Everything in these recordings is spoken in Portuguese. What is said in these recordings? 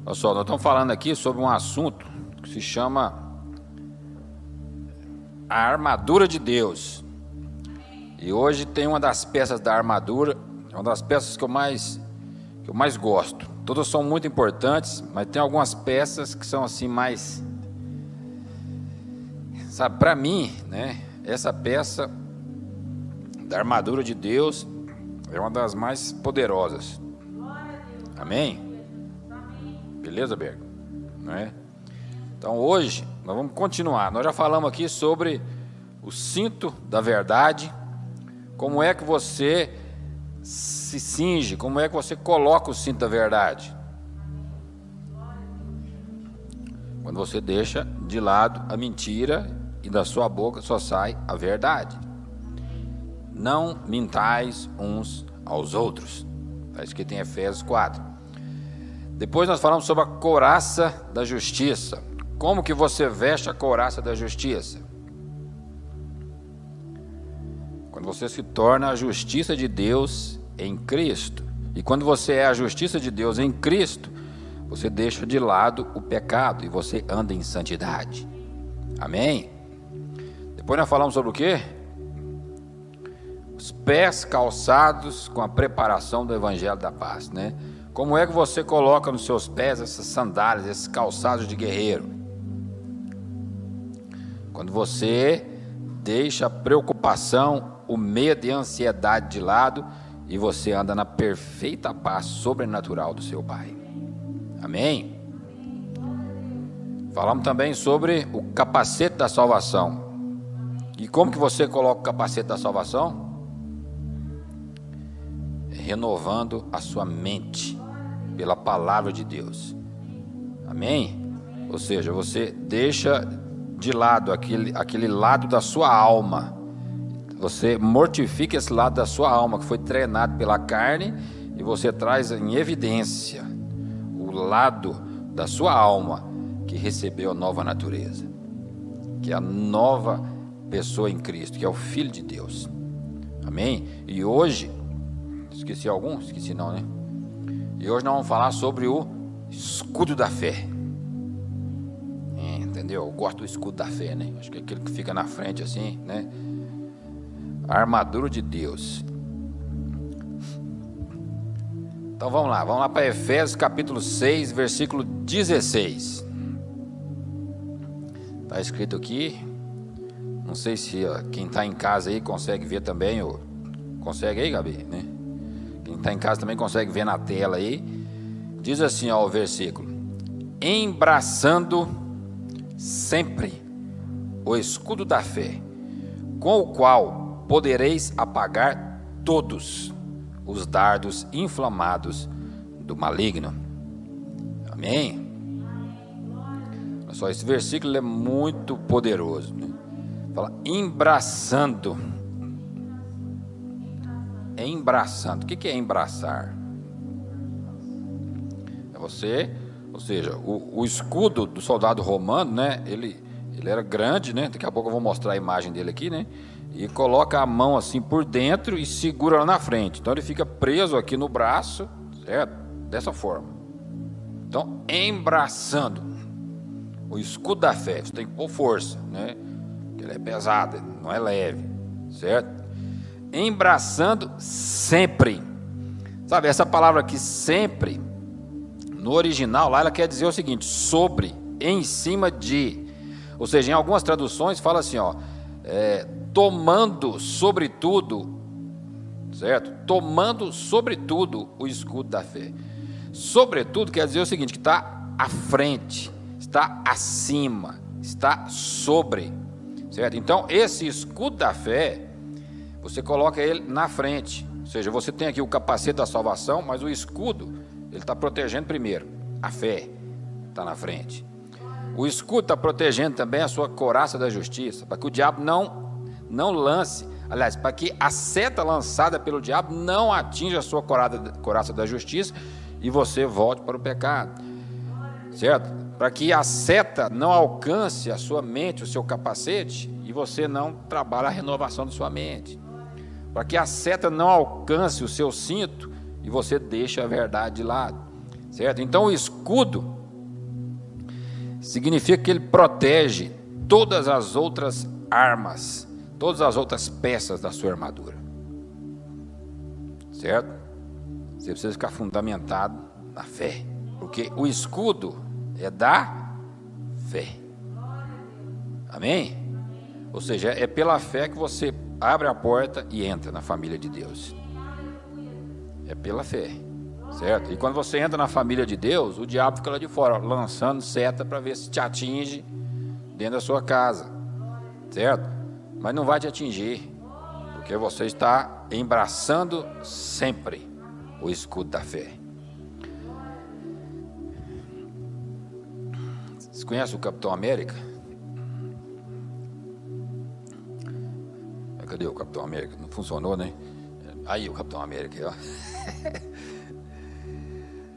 Olha só, nós estamos falando aqui sobre um assunto que se chama a armadura de Deus. E hoje tem uma das peças da armadura, é uma das peças que eu mais gosto. Todas são muito importantes, mas tem algumas peças que são assim mais, sabe, para mim, né? Essa peça da armadura de Deus é uma das mais poderosas. Amém? Beleza, Berg? Não é? Então hoje nós vamos continuar. Nós já falamos aqui sobre o cinto da verdade. Como é que você se cinge? Como é que você coloca o cinto da verdade? Quando você deixa de lado a mentira e da sua boca só sai a verdade. Não mintais uns aos outros. Está escrito em Efésios 4. Depois nós falamos sobre a couraça da justiça. Como que você veste a couraça da justiça? Quando você se torna a justiça de Deus em Cristo. E quando você é a justiça de Deus em Cristo, você deixa de lado o pecado e você anda em santidade. Amém? Depois nós falamos sobre o quê? Os pés calçados com a preparação do Evangelho da Paz, né? Como é que você coloca nos seus pés essas sandálias, esses calçados de guerreiro? Quando você deixa a preocupação, o medo e a ansiedade de lado e você anda na perfeita paz sobrenatural do seu Pai. Amém? Falamos também sobre o capacete da salvação. E como que você coloca o capacete da salvação? Renovando a sua mente pela palavra de Deus. Amém? Ou seja, você deixa de lado aquele lado da sua alma. Você mortifica esse lado da sua alma que foi treinado pela carne e você traz em evidência o lado da sua alma que recebeu a nova natureza, que é a nova pessoa em Cristo, que é o Filho de Deus. Amém? E hoje, esqueci algum? Esqueci não, né? E hoje nós vamos falar sobre o escudo da fé. Entendeu? Eu gosto do escudo da fé, né? Acho que é aquele que fica na frente assim, né? A armadura de Deus. Então vamos lá para Efésios capítulo 6, versículo 16. Está escrito aqui. Não sei se quem está em casa aí consegue ver também. Consegue aí, Gabi? Né? Quem está em casa também consegue ver na tela aí. Diz assim, ó, o versículo: embraçando sempre o escudo da fé, com o qual podereis apagar todos os dardos inflamados do maligno. Amém? Olha só, esse versículo é muito poderoso, né? Fala embraçando. Embraçando. O que é embraçar? É você, ou seja, o escudo do soldado romano, né? Ele era grande, né? Daqui a pouco eu vou mostrar a imagem dele aqui, né? E coloca a mão assim por dentro e segura lá na frente. Então ele fica preso aqui no braço, certo? Dessa forma. Então, embraçando o escudo da fé, você tem que pôr força, né? Porque ele é pesado, não é leve, certo? Embraçando sempre. Sabe, essa palavra aqui, sempre, no original lá, ela quer dizer o seguinte: sobre, em cima de. Ou seja, em algumas traduções fala assim, ó, tomando sobretudo, certo? Tomando sobretudo o escudo da fé. Sobretudo quer dizer o seguinte, que está à frente, está acima, está sobre, certo? Então, esse escudo da fé, você coloca ele na frente, ou seja, você tem aqui o capacete da salvação, mas o escudo, ele está protegendo primeiro, a fé está na frente. O escudo está protegendo também a sua couraça da justiça, para que o diabo não lance, aliás, para que a seta lançada pelo diabo não atinja a sua couraça da justiça e você volte para o pecado, certo? Para que a seta não alcance a sua mente, o seu capacete, e você não trabalhe a renovação da sua mente. Para que a seta não alcance o seu cinto e você deixe a verdade de lado, certo? Então o escudo significa que ele protege todas as outras armas, todas as outras peças da sua armadura. Certo? Você precisa ficar fundamentado na fé, porque o escudo é da fé. Amém? Ou seja, é pela fé que você abre a porta e entra na família de Deus. É pela fé, certo? E quando você entra na família de Deus, o diabo fica lá de fora, lançando seta para ver se te atinge dentro da sua casa, certo? Mas não vai te atingir, porque você está embraçando sempre o escudo da fé. Você conhece o Capitão América? Cadê o Capitão América? Não funcionou, né? Aí o Capitão América, ó.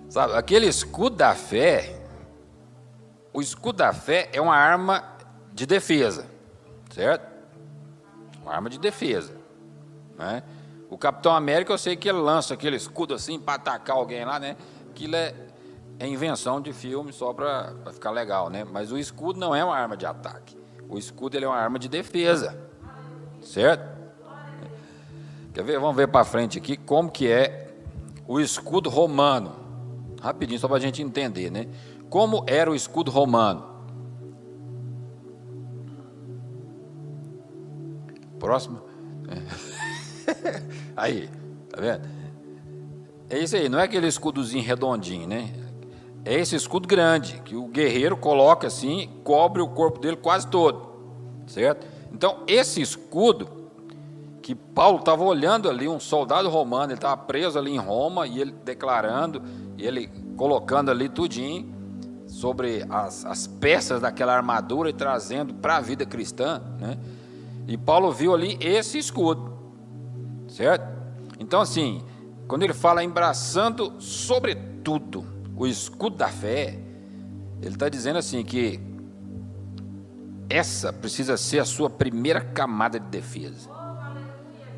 Sabe, aquele escudo da fé, o escudo da fé é uma arma de defesa, certo? Uma arma de defesa, né? O Capitão América, eu sei que ele lança aquele escudo assim para atacar alguém lá, né? Aquilo é invenção de filme só para ficar legal, né? Mas o escudo não é uma arma de ataque. O escudo ele é uma arma de defesa, certo? Quer ver? Vamos ver para frente aqui como que é o escudo romano. Rapidinho, só para a gente entender, né? Como era o escudo romano? Próximo. Aí, tá vendo? É isso aí, não é aquele escudozinho redondinho, né? É esse escudo grande, que o guerreiro coloca assim, cobre o corpo dele quase todo, certo? Então, esse escudo, que Paulo estava olhando ali, um soldado romano, ele estava preso ali em Roma, e ele declarando, e ele colocando ali tudinho, sobre as peças daquela armadura e trazendo para a vida cristã, né? E Paulo viu ali esse escudo, certo? Então, assim, quando ele fala embraçando sobretudo o escudo da fé, ele está dizendo assim que essa precisa ser a sua primeira camada de defesa.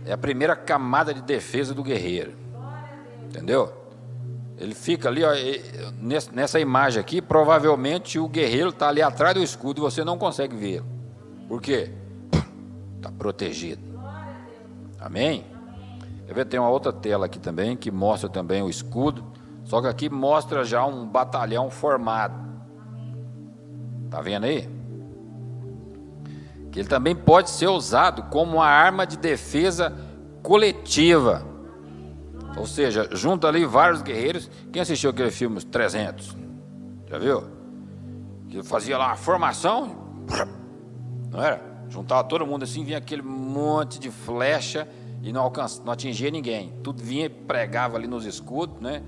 É a primeira camada de defesa do guerreiro, entendeu? Ele fica ali, ó, nessa imagem aqui, provavelmente o guerreiro está ali atrás do escudo e você não consegue ver. Por quê? Está protegido. Amém? Quer ver? Tem uma outra tela aqui também, que mostra também o escudo, só que aqui mostra já um batalhão formado. Está vendo aí? Que ele também pode ser usado como uma arma de defesa coletiva. Ou seja, junta ali vários guerreiros. Quem assistiu aquele filme, Os 300? Já viu? Que fazia lá a formação, não era? Juntava todo mundo assim, vinha aquele monte de flecha e não atingia ninguém. Tudo vinha e pregava ali nos escudos, né?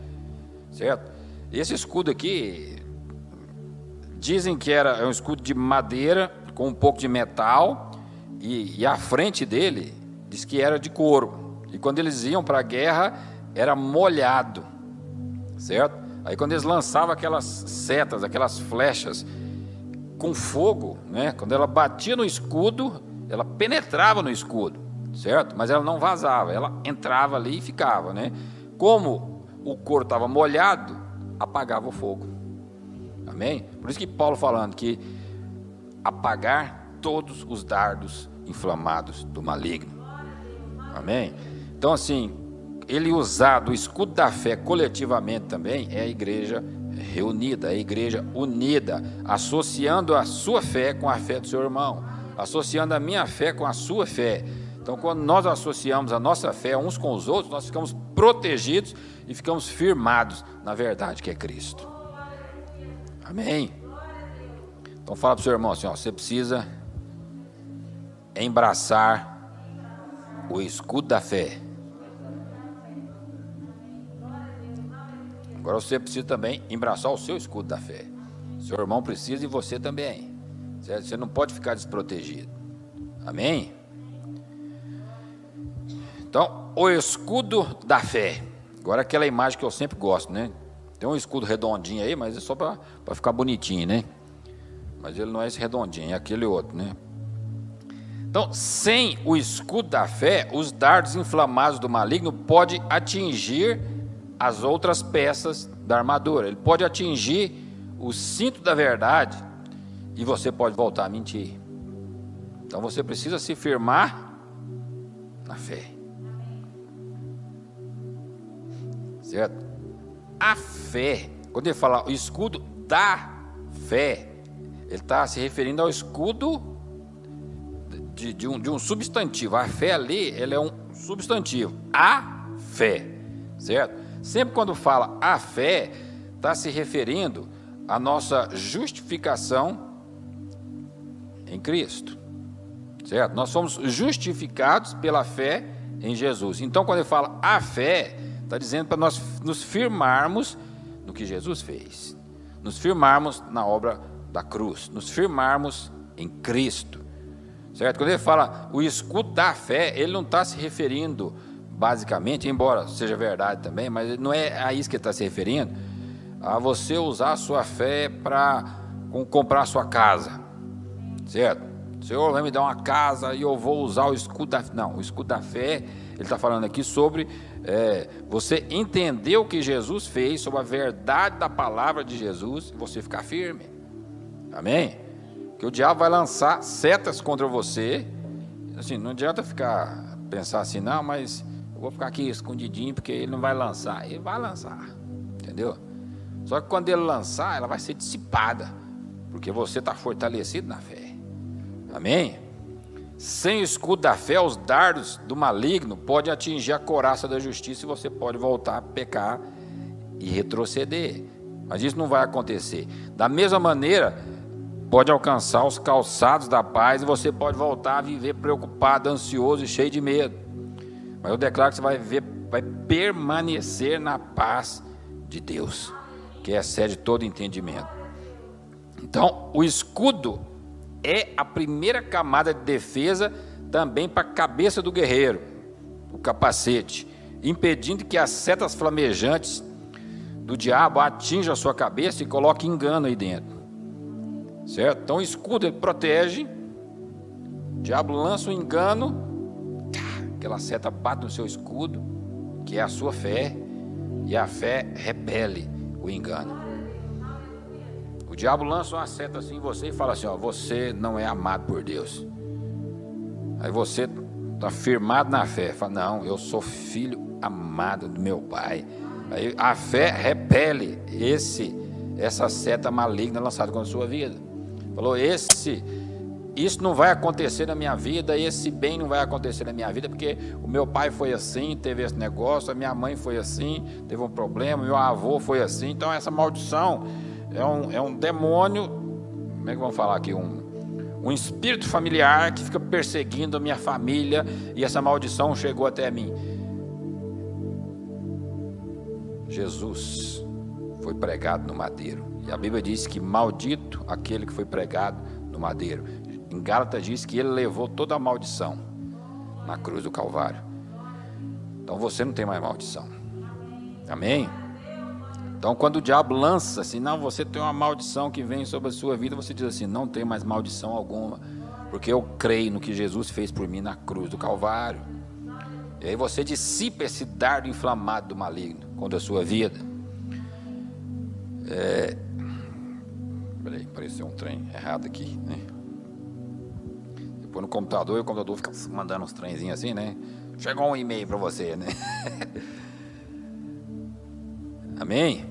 Certo? Esse escudo aqui, dizem que era um escudo de madeira com um pouco de metal, e a frente dele diz que era de couro. E quando eles iam para a guerra, era molhado, certo? Aí quando eles lançavam aquelas setas, aquelas flechas com fogo, né? Quando ela batia no escudo, ela penetrava no escudo, certo? Mas ela não vazava, ela entrava ali e ficava, né? Como o couro estava molhado, apagava o fogo. Amém? Por isso que Paulo falando que apagar todos os dardos inflamados do maligno. Amém? Então, assim, ele usar do escudo da fé coletivamente também é a igreja reunida, é a igreja unida, associando a sua fé com a fé do seu irmão, associando a minha fé com a sua fé. Então, quando nós associamos a nossa fé uns com os outros, nós ficamos protegidos e ficamos firmados na verdade que é Cristo. Amém? Então, fala para o seu irmão assim, ó, você precisa embraçar o escudo da fé. Agora você precisa também embraçar o seu escudo da fé. Seu irmão precisa e você também. Certo? Você não pode ficar desprotegido. Amém? Então, o escudo da fé. Agora aquela imagem que eu sempre gosto, né? Tem um escudo redondinho aí, mas é só para ficar bonitinho, né? Mas ele não é esse redondinho, é aquele outro, né? Então, sem o escudo da fé, os dardos inflamados do maligno podem atingir as outras peças da armadura. Ele pode atingir o cinto da verdade e você pode voltar a mentir. Então você precisa se firmar na fé. Certo? A fé, quando ele fala o escudo da fé, ele está se referindo ao escudo de um substantivo. A fé ali, ela é um substantivo. A fé, certo? Sempre quando fala a fé, está se referindo à nossa justificação em Cristo, certo? Nós somos justificados pela fé em Jesus. Então, quando ele fala a fé, está dizendo para nós nos firmarmos no que Jesus fez, nos firmarmos na obra da cruz, nos firmarmos em Cristo, certo? Quando ele fala o escudo da fé, ele não está se referindo basicamente, embora seja verdade também, mas não é a isso que ele está se referindo, a você usar a sua fé para comprar a sua casa, certo? O Senhor vai me dar uma casa e eu vou usar o escudo da fé. Não, o escudo da fé, ele está falando aqui sobre você entender o que Jesus fez, sobre a verdade da palavra de Jesus, e você ficar firme. Amém? Que o diabo vai lançar setas contra você. Assim, não adianta pensar assim, não, mas eu vou ficar aqui escondidinho porque ele não vai lançar. Ele vai lançar, entendeu? Só que quando ele lançar, ela vai ser dissipada, porque você está fortalecido na fé. Amém? Sem o escudo da fé, os dardos do maligno podem atingir a couraça da justiça e você pode voltar a pecar e retroceder. Mas isso não vai acontecer. Da mesma maneira, pode alcançar os calçados da paz e você pode voltar a viver preocupado, ansioso e cheio de medo. Mas eu declaro que você vai permanecer na paz de Deus, que excede todo entendimento. Então, o escudo é a primeira camada de defesa também para a cabeça do guerreiro, o capacete, impedindo que as setas flamejantes do diabo atinjam a sua cabeça e coloquem engano aí dentro, certo? Então o escudo ele protege, o diabo lança um engano, aquela seta bate no seu escudo, que é a sua fé, e a fé repele o engano. O diabo lança uma seta assim em você e fala assim, ó, você não é amado por Deus. Aí você está firmado na fé, fala, não, eu sou filho amado do meu Pai. Aí a fé repele essa seta maligna lançada contra a sua vida. Falou, isso não vai acontecer na minha vida, esse bem não vai acontecer na minha vida, porque o meu pai foi assim, teve esse negócio, a minha mãe foi assim, teve um problema, meu avô foi assim, então essa maldição é um demônio, como é que vamos falar aqui, um espírito familiar que fica perseguindo a minha família, e essa maldição chegou até mim. Jesus foi pregado no madeiro, e a Bíblia diz que maldito aquele que foi pregado no madeiro. Em Gálatas diz que ele levou toda a maldição na cruz do Calvário. Então você não tem mais maldição. Amém? Então quando o diabo lança assim, não, você tem uma maldição que vem sobre a sua vida, você diz assim, não tem mais maldição alguma, porque eu creio no que Jesus fez por mim na cruz do Calvário. E aí você dissipa esse dardo inflamado do maligno contra a sua vida. Peraí, apareceu um trem errado aqui, né? Depois no computador, e o computador fica mandando uns trenzinhos assim, né? Chegou um e-mail para você, né? Amém?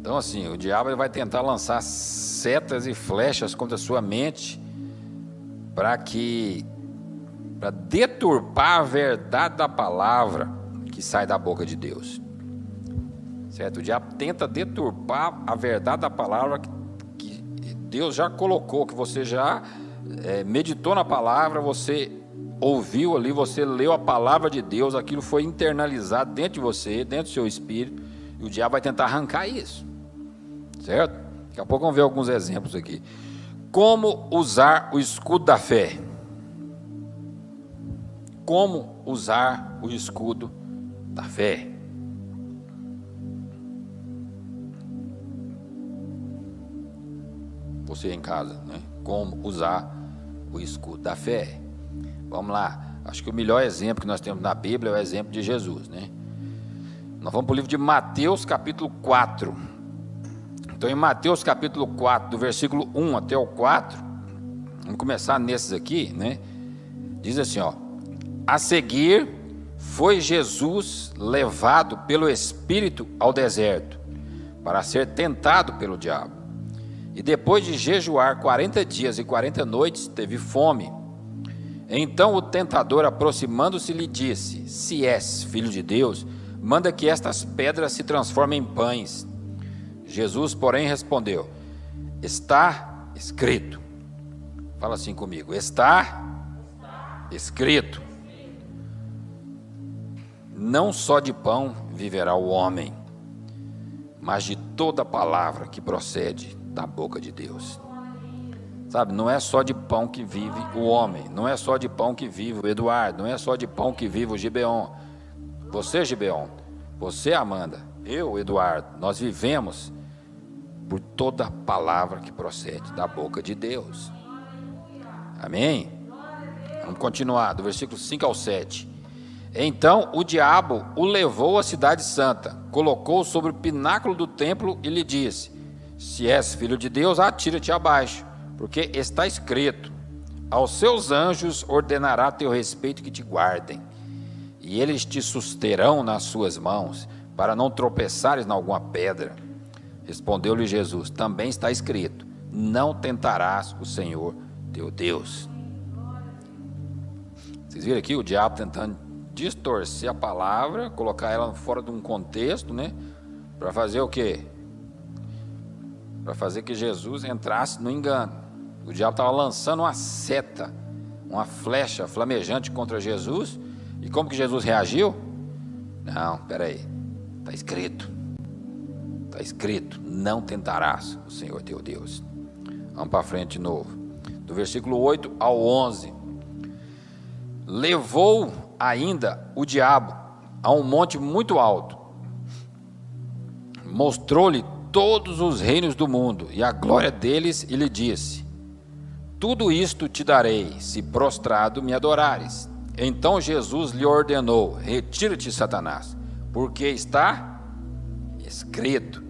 Então assim, o diabo ele vai tentar lançar setas e flechas contra a sua mente para deturpar a verdade da palavra que sai da boca de Deus, certo? O diabo tenta deturpar a verdade da palavra que Deus já colocou, que você já meditou na palavra, você ouviu ali, você leu a palavra de Deus, aquilo foi internalizado dentro de você, dentro do seu espírito, e o diabo vai tentar arrancar isso, certo? Daqui a pouco vamos ver alguns exemplos aqui. Como usar o escudo da fé? Como usar o escudo da fé? Você em casa, né? Como usar o escudo da fé? Vamos lá. Acho que o melhor exemplo que nós temos na Bíblia é o exemplo de Jesus, né? Nós vamos para o livro de Mateus, capítulo 4. Então, em Mateus capítulo 4, do versículo 1 até o 4, vamos começar nesses aqui, né? Diz assim, ó: a seguir foi Jesus levado pelo Espírito ao deserto, para ser tentado pelo diabo. E depois de jejuar 40 dias e 40 noites, teve fome. Então o tentador, aproximando-se, lhe disse: se és filho de Deus, manda que estas pedras se transformem em pães. Jesus, porém, respondeu: está escrito. Fala assim comigo: está escrito. Não só de pão viverá o homem, mas de toda palavra que procede da boca de Deus. Sabe, não é só de pão que vive o homem, não é só de pão que vive o Eduardo, não é só de pão que vive o Gibeon. Você, Gibeon, você, Amanda, eu, Eduardo, nós vivemos por toda palavra que procede da boca de Deus. Amém? Vamos continuar, do versículo 5 ao 7. Então o diabo o levou à cidade santa, colocou-o sobre o pináculo do templo e lhe disse: se és filho de Deus, atira-te abaixo, porque está escrito: aos seus anjos ordenará a teu respeito que te guardem, e eles te susterão nas suas mãos, para não tropeçares em alguma pedra. Respondeu-lhe Jesus: também está escrito: não tentarás o Senhor teu Deus. Vocês viram aqui o diabo tentando distorcer a palavra, colocar ela fora de um contexto, né? Para fazer o quê? Para fazer que Jesus entrasse no engano. O diabo estava lançando uma seta, uma flecha flamejante contra Jesus. E como que Jesus reagiu? Não, peraí, está escrito. Está escrito: não tentarás o Senhor teu Deus. Vamos para frente de novo. Do versículo 8 ao 11. Levou ainda o diabo a um monte muito alto, mostrou-lhe todos os reinos do mundo e a glória deles, e lhe disse: tudo isto te darei, se prostrado me adorares. Então Jesus lhe ordenou: retira-te, Satanás, porque está escrito: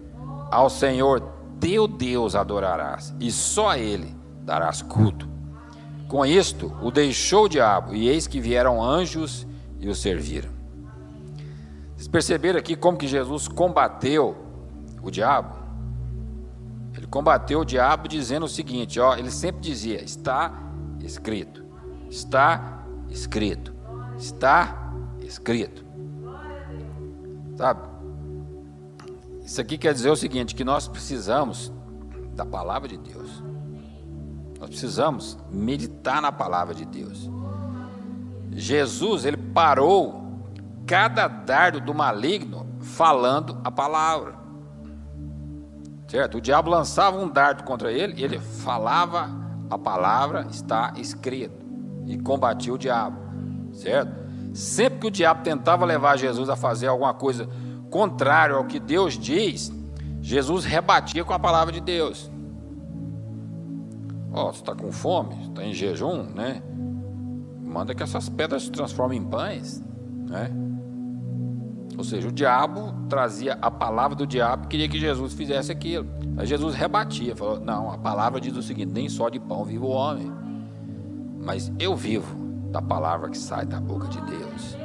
ao Senhor teu Deus adorarás, e só a ele darás culto. Com isto o deixou o diabo, e eis que vieram anjos e o serviram. Vocês perceberam aqui como que Jesus combateu o diabo? Ele combateu o diabo dizendo o seguinte, ó, ele sempre dizia: está escrito, está escrito, está escrito. Sabe? Isso aqui quer dizer o seguinte, que nós precisamos da palavra de Deus. Nós precisamos meditar na palavra de Deus. Jesus, ele parou cada dardo do maligno falando a palavra. Certo? O diabo lançava um dardo contra ele e ele falava a palavra, está escrito, e combatia o diabo. Certo? Sempre que o diabo tentava levar Jesus a fazer alguma coisa contrária ao que Deus diz, Jesus rebatia com a palavra de Deus. Ó, você está com fome, está em jejum, né? Manda que essas pedras se transformem em pães, né? Ou seja, o diabo trazia a palavra do diabo e queria que Jesus fizesse aquilo. Aí Jesus rebatia, falou: não, a palavra diz o seguinte: nem só de pão vive o homem, mas eu vivo da palavra que sai da boca de Deus.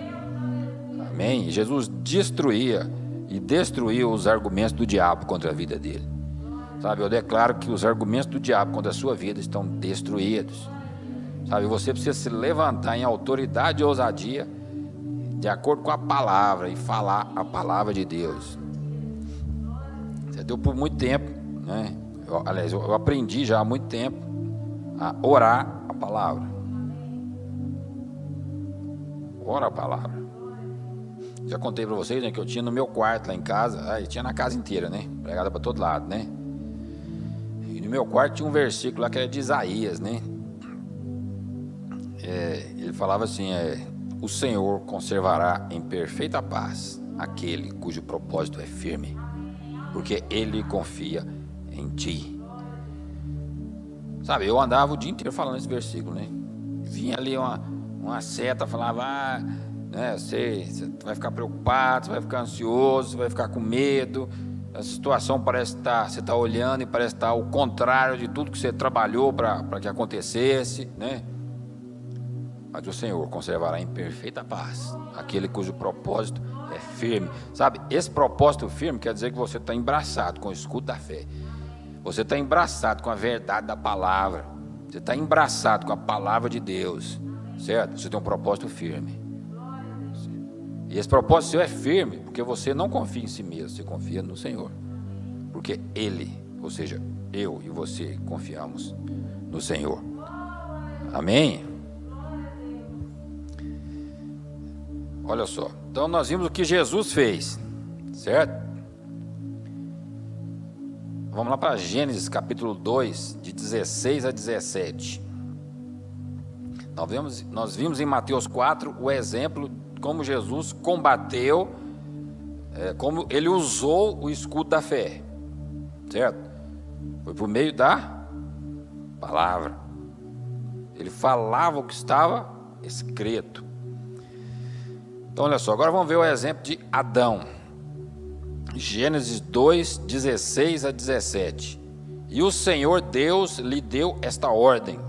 Amém? E Jesus destruía e destruiu os argumentos do diabo contra a vida dele. Sabe, eu declaro que os argumentos do diabo contra a sua vida estão destruídos. Sabe, você precisa se levantar em autoridade e ousadia, de acordo com a palavra, e falar a palavra de Deus. Você deu por muito tempo, né? Eu aprendi já há muito tempo a orar a palavra. Ora a palavra. Já contei para vocês, né, que eu tinha no meu quarto lá em casa, aí tinha na casa inteira, né? Pregada para todo lado, né? E no meu quarto tinha um versículo lá que era de Isaías, né? Ele falava assim: o Senhor conservará em perfeita paz aquele cujo propósito é firme, porque Ele confia em ti. Sabe, eu andava o dia inteiro falando esse versículo, né? Vinha ali uma seta, falava: né, você vai ficar preocupado, você vai ficar ansioso, você vai ficar com medo, A situação parece estar, você está olhando e parece estar o contrário de tudo que você trabalhou para que acontecesse, né? Mas o Senhor conservará em perfeita paz aquele cujo propósito é firme. Sabe, esse propósito firme quer dizer que você está embraçado com o escudo da fé. Você está embraçado com a verdade da palavra. Você está embraçado com a palavra de Deus, certo? Você tem um propósito firme. E esse propósito seu é firme, porque você não confia em si mesmo, você confia no Senhor. Porque Ele, ou seja, eu e você, confiamos no Senhor. Amém? Olha só, então nós vimos o que Jesus fez, certo? Vamos lá para Gênesis capítulo 2, de 16 a 17. Nós vimos em Mateus 4 o exemplo de como Jesus combateu, como ele usou o escudo da fé, certo? Foi por meio da palavra. Ele falava o que estava escrito. Então, olha só, agora vamos ver o exemplo de Adão. Gênesis 2, 16 a 17. E o Senhor Deus lhe deu esta ordem: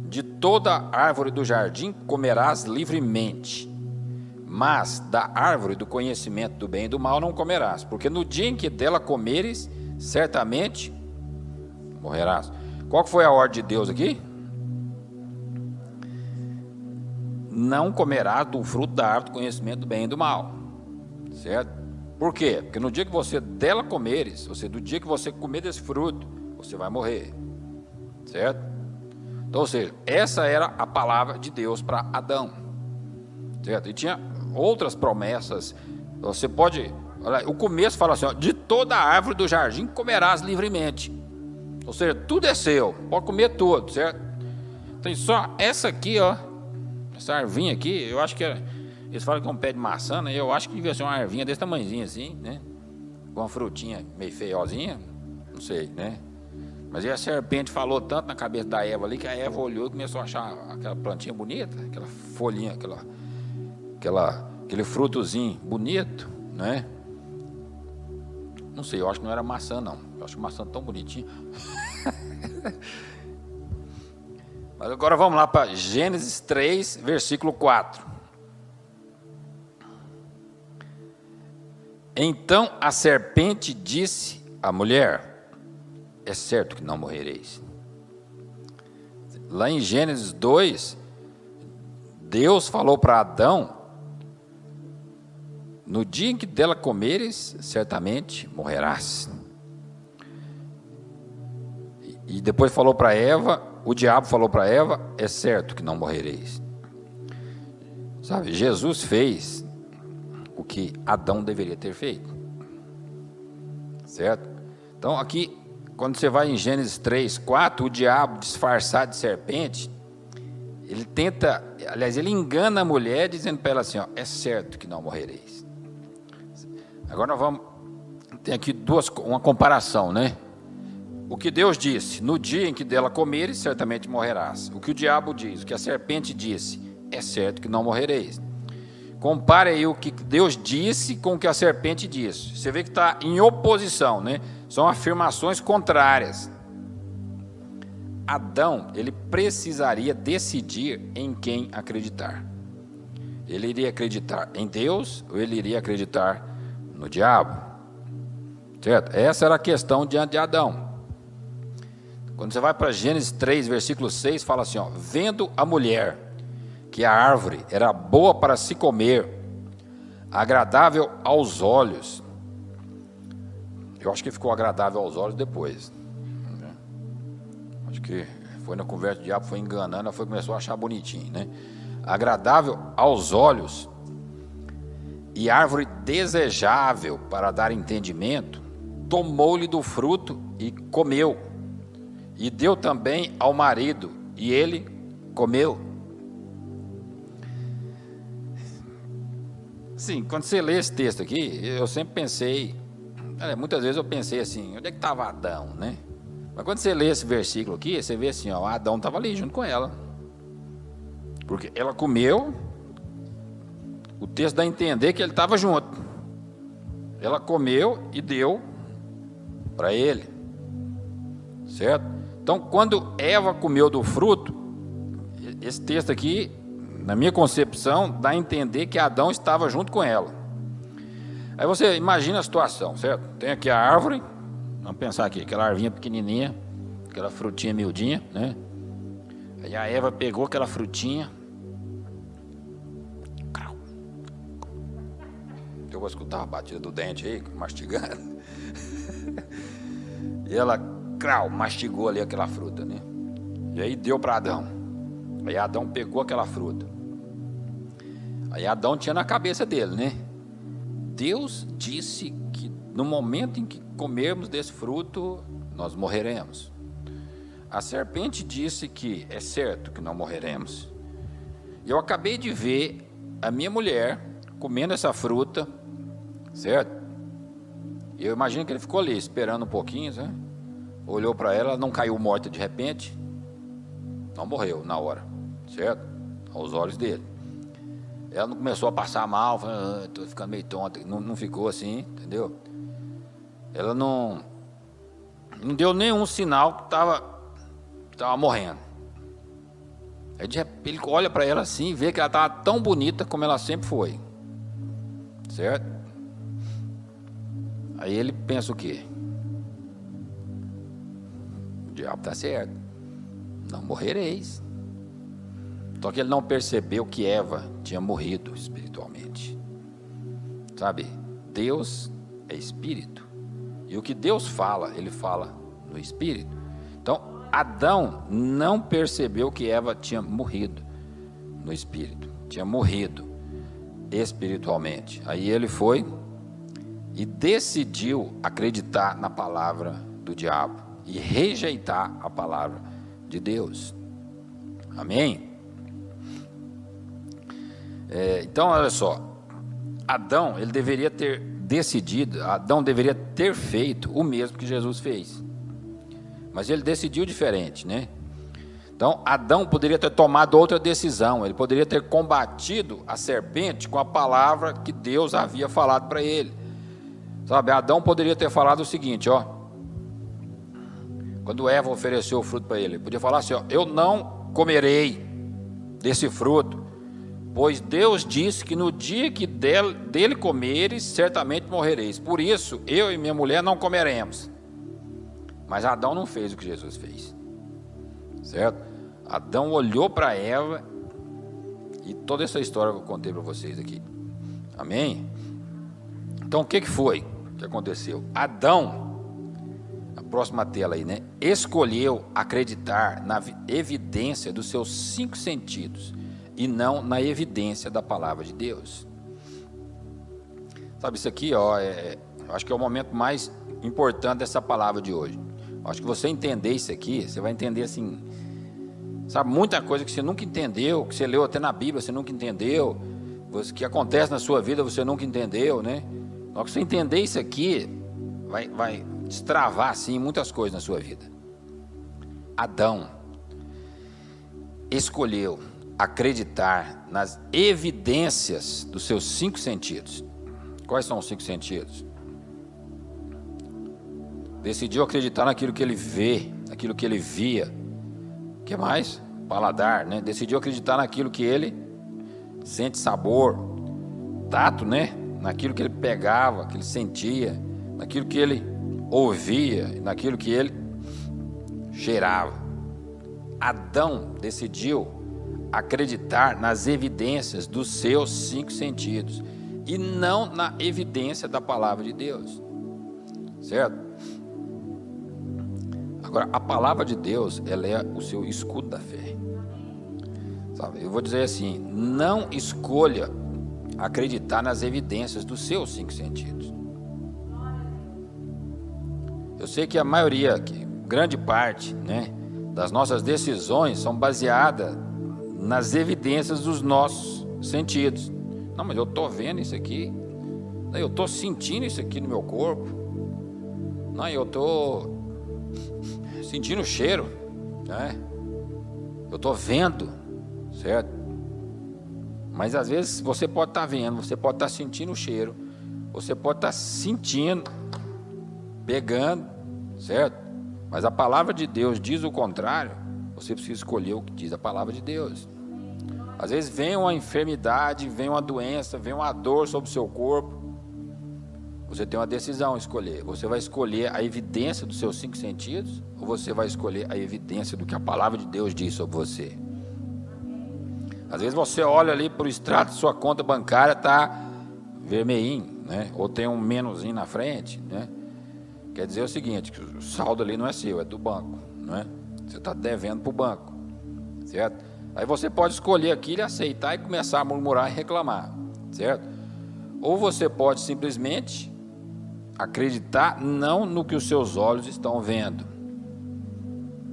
de toda árvore do jardim comerás livremente, mas da árvore do conhecimento do bem e do mal não comerás, porque no dia em que dela comeres, certamente morrerás. Qual que foi a ordem de Deus aqui? Não comerás do fruto da árvore do conhecimento do bem e do mal, certo? Por quê? Porque no dia que você dela comeres, ou seja, do dia que você comer desse fruto, você vai morrer, certo? Então, ou seja, essa era a palavra de Deus para Adão, certo? E tinha outras promessas. Você pode, olha, o começo fala assim, ó, de toda árvore do jardim comerás livremente, ou seja, tudo é seu, pode comer tudo, certo? Tem só essa aqui, ó, essa arvinha aqui, eu acho que eles falam que é um pé de maçã, né? Eu acho que devia ser uma arvinha desse tamanhozinho assim, né? Com uma frutinha meio feiozinha, não sei, né? Mas aí a serpente falou tanto na cabeça da Eva ali, que a Eva olhou e começou a achar aquela plantinha bonita, aquela folhinha, aquele frutozinho bonito, né? Não sei, eu acho que não era maçã não, eu acho que maçã tão bonitinha. Mas agora vamos lá para Gênesis 3, versículo 4. Então a serpente disse à mulher: é certo que não morrereis. Lá em Gênesis 2, Deus falou para Adão: no dia em que dela comeres, certamente morrerás. E depois falou para Eva, o diabo falou para Eva: é certo que não morrereis. Sabe, Jesus fez o que Adão deveria ter feito, certo? Então aqui, quando você vai em Gênesis 3, 4, o diabo disfarçado de serpente, ele tenta, aliás, ele engana a mulher dizendo para ela assim, ó, é certo que não morrereis. Agora nós vamos, tem aqui uma comparação, né? O que Deus disse, no dia em que dela comeres, certamente morrerás. O que o diabo diz, o que a serpente disse, é certo que não morrereis. Compare aí o que Deus disse com o que a serpente disse. Você vê que está em oposição, né? São afirmações contrárias. Adão, ele precisaria decidir em quem acreditar. Ele iria acreditar em Deus ou ele iria acreditar no diabo? Certo? Essa era a questão diante de Adão. Quando você vai para Gênesis 3, versículo 6, fala assim, ó, vendo a mulher que a árvore era boa para se comer, agradável aos olhos. Eu acho que ficou agradável aos olhos depois, né? Acho que foi na conversa, o diabo foi enganando, ela começou a achar bonitinho, né? Agradável aos olhos e árvore desejável para dar entendimento, tomou-lhe do fruto e comeu, e deu também ao marido, e ele comeu. Sim, quando você lê esse texto aqui, eu sempre pensei, muitas vezes eu pensei assim, onde é que estava Adão, né? Mas quando você lê esse versículo aqui, você vê assim, ó, Adão estava ali junto com ela, porque ela comeu, o texto dá a entender que ele estava junto, ela comeu e deu para ele, certo? Então, quando Eva comeu do fruto, esse texto aqui, na minha concepção, dá a entender que Adão estava junto com ela. Aí você imagina a situação, certo? Tem aqui a árvore, vamos pensar aqui, aquela arvinha pequenininha, aquela frutinha miudinha, né? Aí a Eva pegou aquela frutinha. Eu vou escutar a batida do dente aí, mastigando. E ela, mastigou ali aquela fruta, né? E aí deu para Adão. Aí Adão pegou aquela fruta. Aí Adão tinha na cabeça dele, né? Deus disse que no momento em que comermos desse fruto, nós morreremos. A serpente disse que é certo que não morreremos. Eu acabei de ver a minha mulher comendo essa fruta, certo? Eu imagino que ele ficou ali esperando um pouquinho, né? Olhou para ela, não caiu morta de repente, não morreu na hora, certo? Aos olhos dele. Ela não começou a passar mal, falando, estou ficando meio tonta, não ficou assim, entendeu? Ela não deu nenhum sinal que estava morrendo. Aí de repente ele olha para ela assim e vê que ela estava tão bonita como ela sempre foi, certo? Aí ele pensa o quê? O diabo está certo, não morrereis. Só que ele não percebeu que Eva tinha morrido espiritualmente. Sabe, Deus é espírito. E o que Deus fala, ele fala no espírito. Então, Adão não percebeu que Eva tinha morrido no espírito. Tinha morrido espiritualmente. Aí ele foi e decidiu acreditar na palavra do diabo e rejeitar a palavra de Deus. Amém? Então, olha só, Adão, ele deveria ter decidido, Adão deveria ter feito o mesmo que Jesus fez, mas ele decidiu diferente, né? Então, Adão poderia ter tomado outra decisão, ele poderia ter combatido a serpente com a palavra que Deus havia falado para ele, sabe? Adão poderia ter falado o seguinte, ó, quando Eva ofereceu o fruto para ele podia falar assim, ó, eu não comerei desse fruto, pois Deus disse que no dia que dele comeres, certamente morrereis. Por isso, eu e minha mulher não comeremos. Mas Adão não fez o que Jesus fez. Certo? Adão olhou para Eva e toda essa história que eu contei para vocês aqui. Amém? Então, o que foi que aconteceu? Adão, a próxima tela aí, né? Escolheu acreditar na evidência dos seus 5 sentidos e não na evidência da palavra de Deus. Sabe, isso aqui, ó, acho que é o momento mais importante dessa palavra de hoje. Acho que você entender isso aqui, você vai entender assim, sabe, muita coisa que você nunca entendeu, que você leu até na Bíblia, você nunca entendeu, que acontece na sua vida, você nunca entendeu, né? Na hora que você entender isso aqui, vai destravar, assim, muitas coisas na sua vida. Adão escolheu acreditar nas evidências dos seus 5 sentidos. Quais são os 5 sentidos? Decidiu acreditar naquilo que ele vê, naquilo que ele via. O que mais? Paladar, né? Decidiu acreditar naquilo que ele sente sabor, tato, né? Naquilo que ele pegava, que ele sentia, naquilo que ele ouvia, naquilo que ele cheirava. Adão decidiu acreditar nas evidências dos seus 5 sentidos e não na evidência da palavra de Deus, certo? Agora, a palavra de Deus, ela é o seu escudo da fé, sabe? Eu vou dizer assim, não escolha acreditar nas evidências dos seus 5 sentidos. Eu sei que a maioria, grande parte, né, das nossas decisões são baseadas nas evidências dos nossos sentidos. Não, mas eu estou vendo isso aqui, não, eu estou sentindo isso aqui no meu corpo, não, eu estou sentindo o cheiro, né? Eu estou vendo, certo? Mas às vezes você pode estar vendo, você pode estar sentindo o cheiro, você pode estar sentindo, pegando, certo? Mas a palavra de Deus diz o contrário. Você precisa escolher o que diz a palavra de Deus. Às vezes vem uma enfermidade, vem uma doença, vem uma dor sobre o seu corpo. Você tem uma decisão a escolher. Você vai escolher a evidência dos seus 5 sentidos, ou você vai escolher a evidência do que a palavra de Deus diz sobre você? Às vezes você olha ali para o extrato de sua conta bancária, está vermelhinho, né? Ou tem um menuzinho na frente, né? Quer dizer o seguinte, que o saldo ali não é seu, é do banco, né? Você está devendo para o banco, certo? Aí você pode escolher aquilo, aceitar e começar a murmurar e reclamar, certo? Ou você pode simplesmente acreditar não no que os seus olhos estão vendo,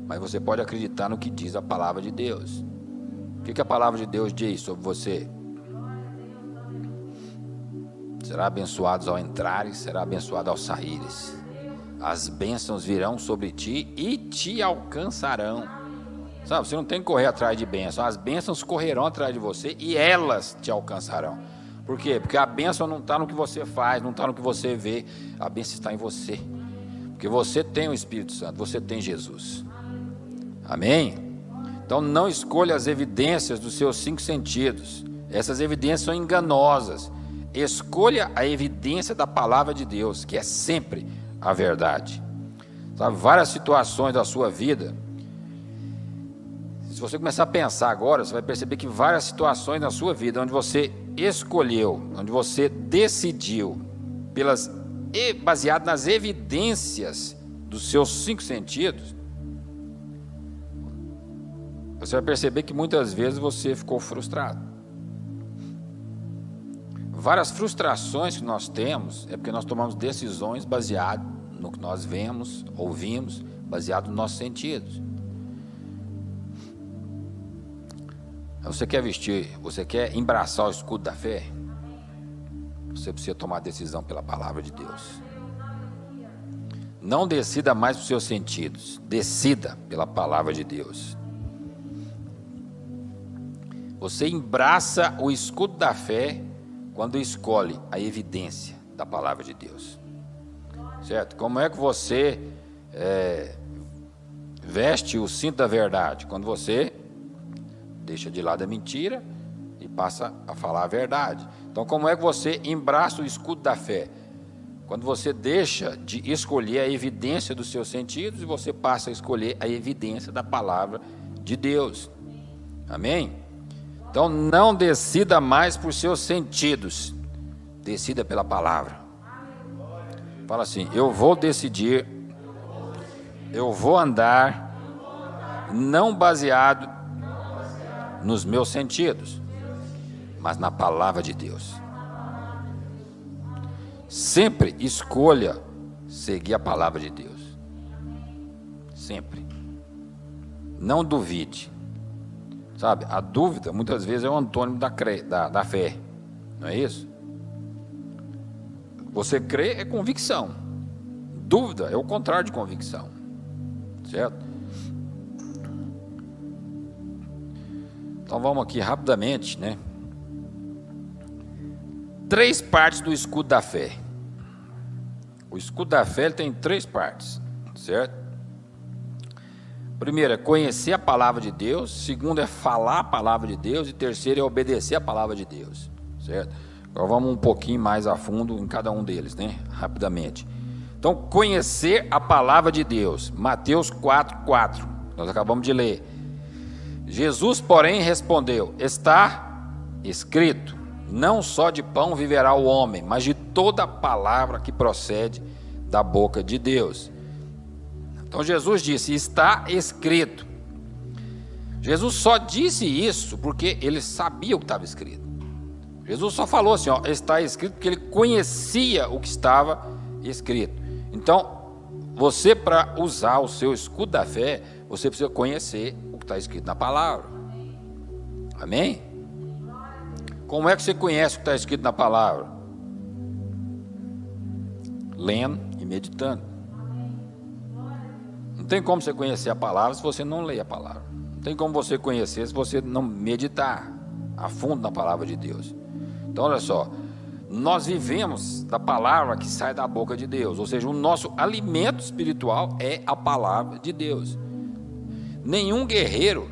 mas você pode acreditar no que diz a palavra de Deus. O que a palavra de Deus diz sobre você? Será abençoados ao entrares, será abençoado ao saíres. As bênçãos virão sobre ti e te alcançarão. Sabe, você não tem que correr atrás de bênçãos. As bênçãos correrão atrás de você e elas te alcançarão. Por quê? Porque a bênção não está no que você faz, não está no que você vê. A bênção está em você. Porque você tem o Espírito Santo, você tem Jesus. Amém? Então não escolha as evidências dos seus 5 sentidos. Essas evidências são enganosas. Escolha a evidência da palavra de Deus, que é sempre a verdade. Sabe, várias situações da sua vida, se você começar a pensar agora, você vai perceber que várias situações na sua vida, onde você escolheu, onde você decidiu, baseado nas evidências dos seus 5 sentidos, você vai perceber que muitas vezes você ficou frustrado. Várias frustrações que nós temos é porque nós tomamos decisões baseadas no que nós vemos, ouvimos, baseado nos nossos sentidos. Você quer vestir, você quer embraçar o escudo da fé? Você precisa tomar decisão pela palavra de Deus. Não decida mais por seus sentidos, decida pela palavra de Deus. Você embraça o escudo da fé quando escolhe a evidência da palavra de Deus, certo? Como é que você veste o cinto da verdade? Quando você deixa de lado a mentira e passa a falar a verdade. Então, como é que você embraça o escudo da fé? Quando você deixa de escolher a evidência dos seus sentidos e você passa a escolher a evidência da palavra de Deus. Amém? Então, não decida mais por seus sentidos, decida pela palavra. Fala assim: eu vou decidir, eu vou andar, não baseado nos meus sentidos, mas na palavra de Deus. Sempre escolha seguir a palavra de Deus. Sempre. Não duvide. Sabe, a dúvida muitas vezes é o antônimo da fé, não é isso? Você crê é convicção, dúvida é o contrário de convicção, certo? Então vamos aqui rapidamente, né? 3 partes do escudo da fé. O escudo da fé ele tem 3 partes, certo? Primeiro é conhecer a palavra de Deus, segundo é falar a palavra de Deus e terceiro é obedecer a palavra de Deus, certo? Agora vamos um pouquinho mais a fundo em cada um deles, né? Rapidamente. Então, conhecer a palavra de Deus, Mateus 4:4, nós acabamos de ler. Jesus, porém, respondeu: está escrito, não só de pão viverá o homem, mas de toda palavra que procede da boca de Deus. Então Jesus disse: está escrito. Jesus só disse isso porque ele sabia o que estava escrito. Jesus só falou assim, ó, está escrito, porque ele conhecia o que estava escrito. Então, você, para usar o seu escudo da fé, você precisa conhecer o que está escrito na palavra. Amém? Como é que você conhece o que está escrito na palavra? Lendo e meditando. Não tem como você conhecer a palavra se você não ler a palavra. Não tem como você conhecer se você não meditar a fundo na palavra de Deus. Então olha só, nós vivemos da palavra que sai da boca de Deus. Ou seja, o nosso alimento espiritual é a palavra de Deus. Nenhum guerreiro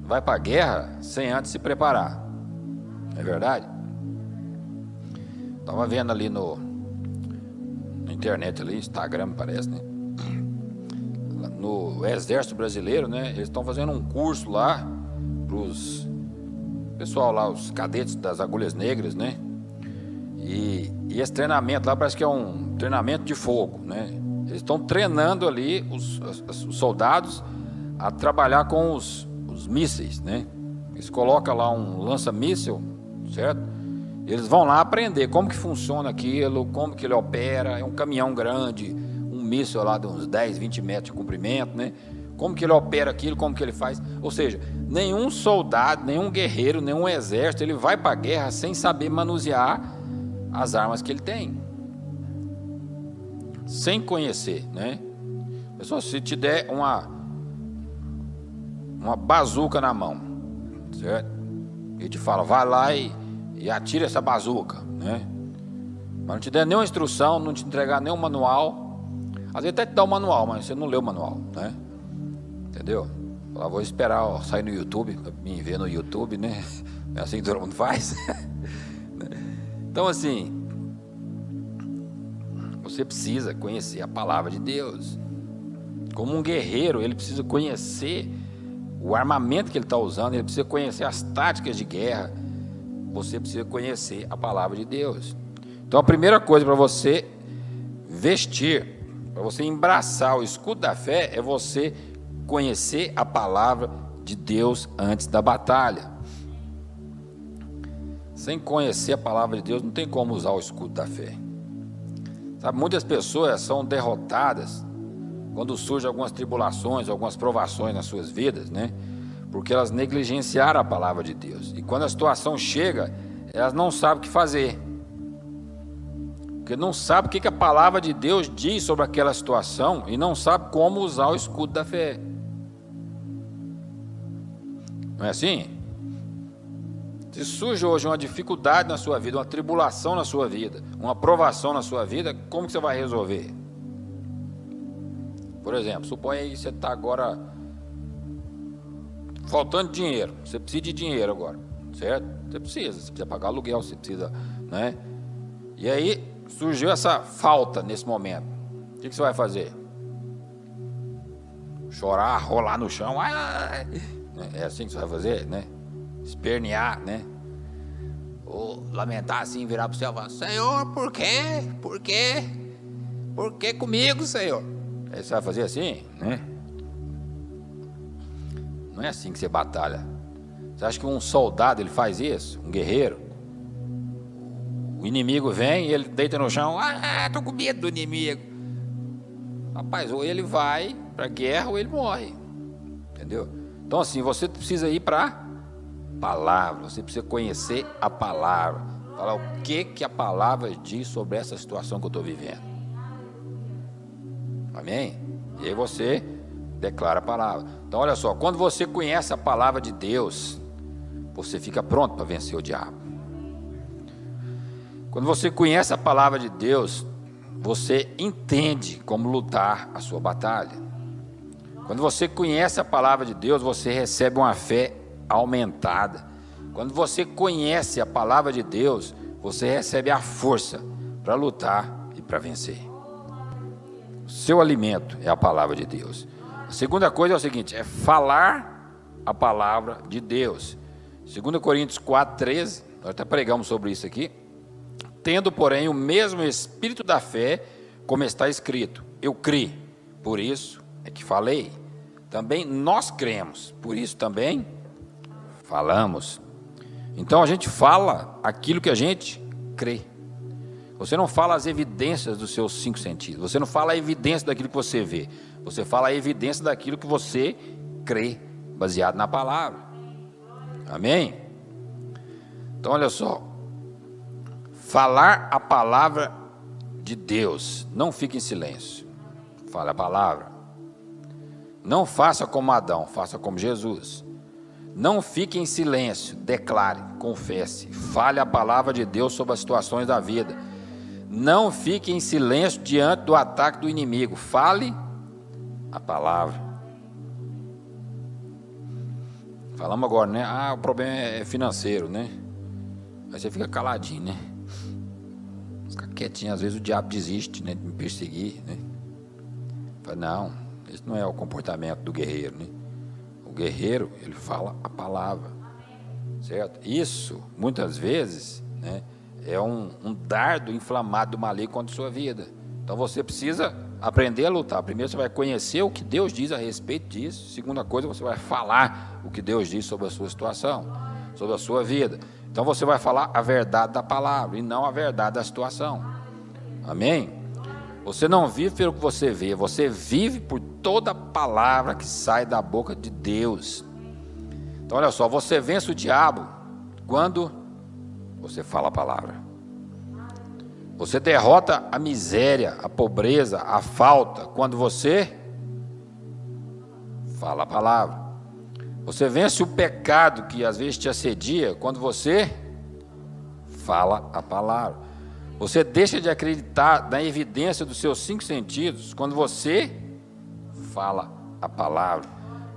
vai para a guerra sem antes se preparar. Não é verdade? Estava vendo ali na internet, ali, Instagram, parece, né? No Exército Brasileiro, né? Eles estão fazendo um curso lá para os pessoal lá, os cadetes das agulhas negras, né? E esse treinamento lá parece que é um treinamento de fogo, né? Eles estão treinando ali os soldados a trabalhar com os mísseis, né? Eles colocam lá um lança-míssil, certo? Eles vão lá aprender como que funciona aquilo, como que ele opera. É um caminhão grande, um míssil lá de uns 10, 20 metros de comprimento, né? Como que ele opera aquilo, como que ele faz. Ou seja, nenhum soldado, nenhum guerreiro, nenhum exército, ele vai para a guerra sem saber manusear as armas que ele tem. Sem conhecer, né? Pessoal, se te der uma bazuca na mão, certo? E te fala, vai lá e atira essa bazuca, né? Mas não te der nenhuma instrução, não te entregar nenhum manual. Às vezes até te dá o manual, mas você não leu o manual, né? Entendeu? Eu vou esperar sair no YouTube, me ver no YouTube, né? É assim que todo mundo faz. Então, assim, você precisa conhecer a palavra de Deus. Como um guerreiro, ele precisa conhecer o armamento que ele está usando, ele precisa conhecer as táticas de guerra. Você precisa conhecer a palavra de Deus. Então, a primeira coisa para você vestir, para você embraçar o escudo da fé, é você conhecer a palavra de Deus antes da batalha. Sem conhecer a palavra de Deus, não tem como usar o escudo da fé. Sabe, muitas pessoas são derrotadas quando surgem algumas tribulações, algumas provações nas suas vidas, né? Porque elas negligenciaram a palavra de Deus. E quando a situação chega, elas não sabem o que fazer. Porque não sabem o que a palavra de Deus diz sobre aquela situação e não sabem como usar o escudo da fé. Não é assim? Se surge hoje uma dificuldade na sua vida, uma tribulação na sua vida, uma provação na sua vida, como que você vai resolver? Por exemplo, suponha aí que você está agora faltando dinheiro, você precisa de dinheiro agora, certo? Você precisa pagar aluguel, você precisa, né? E aí surgiu essa falta nesse momento. O que você vai fazer? Chorar, rolar no chão, é assim que você vai fazer, né? Espernear, né? Ou lamentar assim, virar para o céu e falar, Senhor, por quê? Por quê? Por que comigo, Senhor? Aí você vai fazer assim, né? Não é assim que você batalha. Você acha que um soldado ele faz isso? Um guerreiro? O inimigo vem e ele deita no chão, tô com medo do inimigo. Rapaz, ou ele vai para a guerra ou ele morre. Entendeu? Então assim, você precisa ir para a palavra, você precisa conhecer a palavra, falar o que a palavra diz sobre essa situação que eu estou vivendo. Amém? E aí você declara a palavra. Então olha só, quando você conhece a palavra de Deus, você fica pronto para vencer o diabo. Quando você conhece a palavra de Deus, você entende como lutar a sua batalha. Quando você conhece a palavra de Deus, você recebe uma fé aumentada. Quando você conhece a palavra de Deus, você recebe a força para lutar e para vencer. O seu alimento é a palavra de Deus. A segunda coisa é o seguinte, é falar a palavra de Deus. 2 Coríntios 4:13, nós até pregamos sobre isso aqui. Tendo, porém, o mesmo espírito da fé, como está escrito, eu criei, por isso é que falei. Também nós cremos, por isso também falamos. Então a gente fala aquilo que a gente crê. Você não fala as evidências dos seus 5 sentidos. Você não fala a evidência daquilo que você vê. Você fala a evidência daquilo que você crê, baseado na palavra. Amém? Então olha só. Falar a palavra de Deus. Não fique em silêncio. Fale a palavra. Não faça como Adão, faça como Jesus. Não fique em silêncio, declare, confesse, fale a palavra de Deus sobre as situações da vida. Não fique em silêncio diante do ataque do inimigo, fale a palavra. Falamos agora, né? O problema é financeiro, né? Aí você fica caladinho, né? Fica quietinho, às vezes o diabo desiste, né, de me perseguir, né? Fala, não, esse não é o comportamento do guerreiro, né? O guerreiro, ele fala a palavra, certo? Isso, muitas vezes, né, é um dardo inflamado do maligno contra a sua vida. Então você precisa aprender a lutar. Primeiro você vai conhecer o que Deus diz a respeito disso. Segunda coisa, você vai falar o que Deus diz sobre a sua situação, sobre a sua vida. Então você vai falar a verdade da palavra e não a verdade da situação. Amém? Você não vive pelo que você vê, você vive por toda palavra que sai da boca de Deus. Então olha só, você vence o diabo quando você fala a palavra. Você derrota a miséria, a pobreza, a falta quando você fala a palavra. Você vence o pecado que às vezes te assedia quando você fala a palavra. Você deixa de acreditar na evidência dos seus 5 sentidos quando você fala a palavra.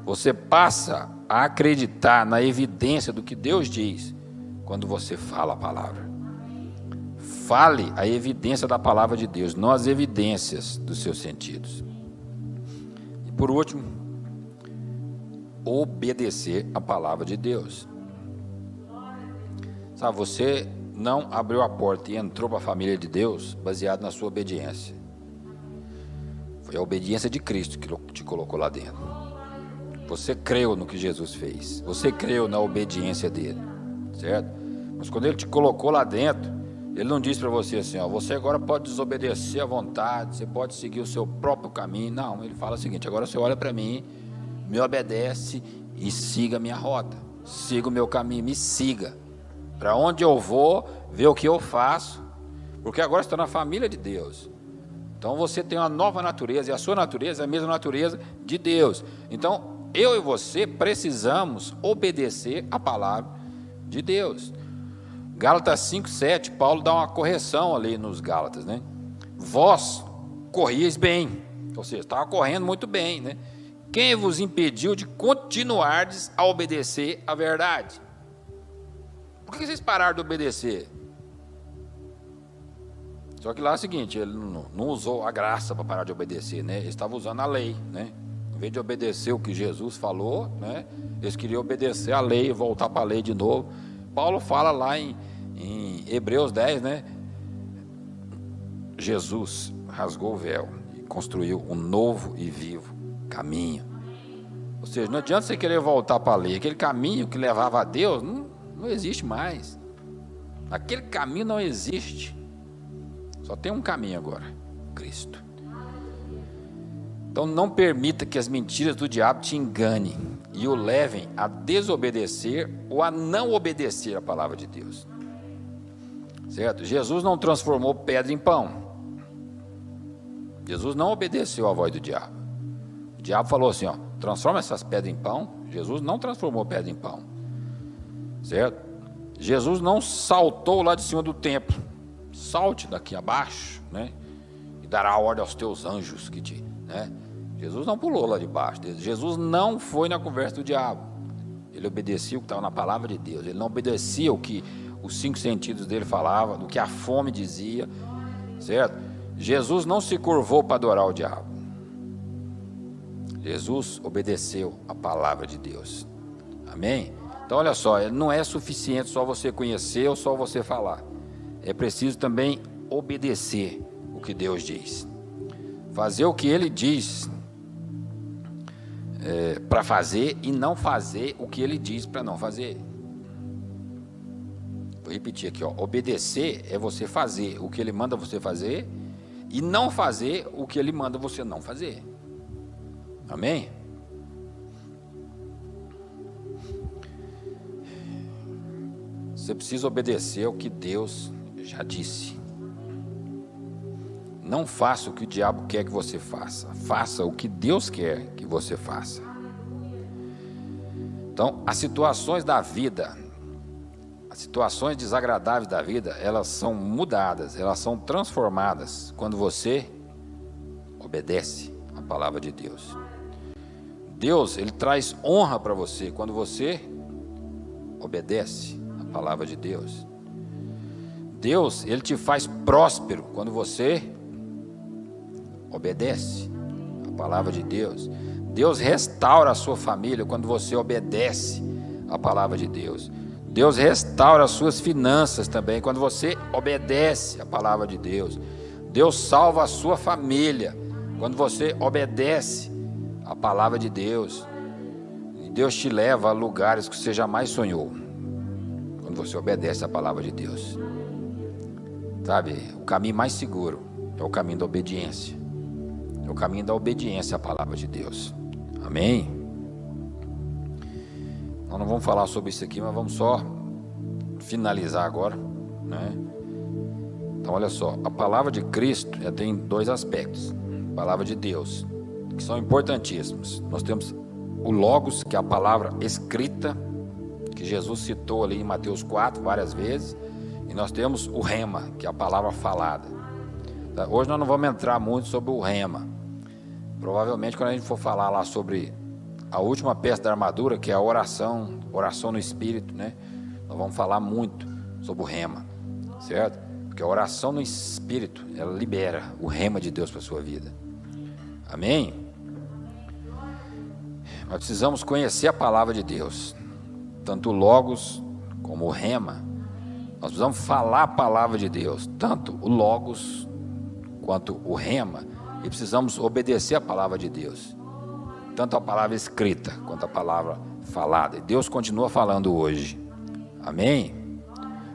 Você passa a acreditar na evidência do que Deus diz quando você fala a palavra. Fale a evidência da palavra de Deus, não as evidências dos seus sentidos. E por último, obedecer a palavra de Deus. Sabe, você não abriu a porta e entrou para a família de Deus baseado na sua obediência. Foi a obediência de Cristo que te colocou lá dentro. Você creu no que Jesus fez. Você creu na obediência dele, certo? Mas quando ele te colocou lá dentro, ele não disse para você assim, você agora pode desobedecer à vontade, você pode seguir o seu próprio caminho. Não, ele fala o seguinte, agora você olha para mim, me obedece e siga a minha rota. Siga o meu caminho, me siga. Para onde eu vou, ver o que eu faço, porque agora você está na família de Deus. Então você tem uma nova natureza, e a sua natureza é a mesma natureza de Deus. Então eu e você precisamos obedecer a palavra de Deus. Gálatas 5:7, Paulo dá uma correção ali nos Gálatas, né? Vós corrieis bem, ou seja, estava correndo muito bem, né? Quem vos impediu de continuardes a obedecer a verdade? Por que vocês pararam de obedecer? Só que lá é o seguinte, ele não usou a graça para parar de obedecer, né? Ele estava usando a lei, né? Em vez de obedecer o que Jesus falou, né? Eles queriam obedecer a lei, voltar para a lei de novo. Paulo fala lá em Hebreus 10, né? Jesus rasgou o véu e construiu um novo e vivo caminho. Ou seja, não adianta você querer voltar para a lei. Aquele caminho que levava a Deus não existe mais. Aquele caminho não existe. Só tem um caminho agora, Cristo. Então não permita que as mentiras do diabo te enganem e o levem a desobedecer ou a não obedecer a palavra de Deus. Certo? Jesus não transformou pedra em pão. Jesus não obedeceu à voz do diabo. O diabo falou assim, transforma essas pedras em pão. Jesus não transformou pedra em pão. Certo? Jesus não saltou lá de cima do templo. Salte daqui abaixo, né? E dará ordem aos teus anjos que te, né? Jesus não pulou lá de baixo. Jesus não foi na conversa do diabo. Ele obedecia o que estava na palavra de Deus. Ele não obedecia o que os 5 sentidos dele falavam, do que a fome dizia, certo? Jesus não se curvou para adorar o diabo. Jesus obedeceu a palavra de Deus. Amém? Então olha só, não é suficiente só você conhecer ou só você falar. É preciso também obedecer o que Deus diz. Fazer o que Ele diz para fazer e não fazer o que Ele diz para não fazer. Vou repetir aqui, obedecer é você fazer o que Ele manda você fazer e não fazer o que Ele manda você não fazer. Amém? Você precisa obedecer o que Deus já disse. Não faça o que o diabo quer que você faça. Faça o que Deus quer que você faça. Então, as situações da vida, as situações desagradáveis da vida, elas são mudadas, elas são transformadas quando você obedece a palavra de Deus. Deus, Ele traz honra para você quando você obedece a palavra de Deus. Deus, Ele te faz próspero quando você obedece a palavra de Deus. Deus restaura a sua família quando você obedece a palavra de Deus. Deus restaura as suas finanças também quando você obedece a palavra de Deus. Deus salva a sua família quando você obedece a palavra de Deus. E Deus te leva a lugares que você jamais sonhou quando você obedece a palavra de Deus. Sabe, o caminho mais seguro é o caminho da obediência. É o caminho da obediência à palavra de Deus. Amém? Nós não vamos falar sobre isso aqui, mas vamos só finalizar agora, né? Então olha só, a palavra de Cristo tem dois aspectos. A palavra de Deus, que são importantíssimos. Nós temos o Logos, que é a palavra escrita, que Jesus citou ali em Mateus 4 várias vezes. E nós temos o Rema, que é a palavra falada. Hoje nós não vamos entrar muito sobre o Rema. Provavelmente quando a gente for falar lá sobre a última peça da armadura, que é a oração no Espírito, né? Nós vamos falar muito sobre o Rema, certo? Porque a oração no Espírito, ela libera o Rema de Deus para a sua vida. Amém? Nós precisamos conhecer a palavra de Deus, tanto o Logos como o Rema. Nós precisamos falar a palavra de Deus, tanto o Logos quanto o Rema, e precisamos obedecer a palavra de Deus, tanto a palavra escrita quanto a palavra falada. E Deus continua falando hoje. Amém?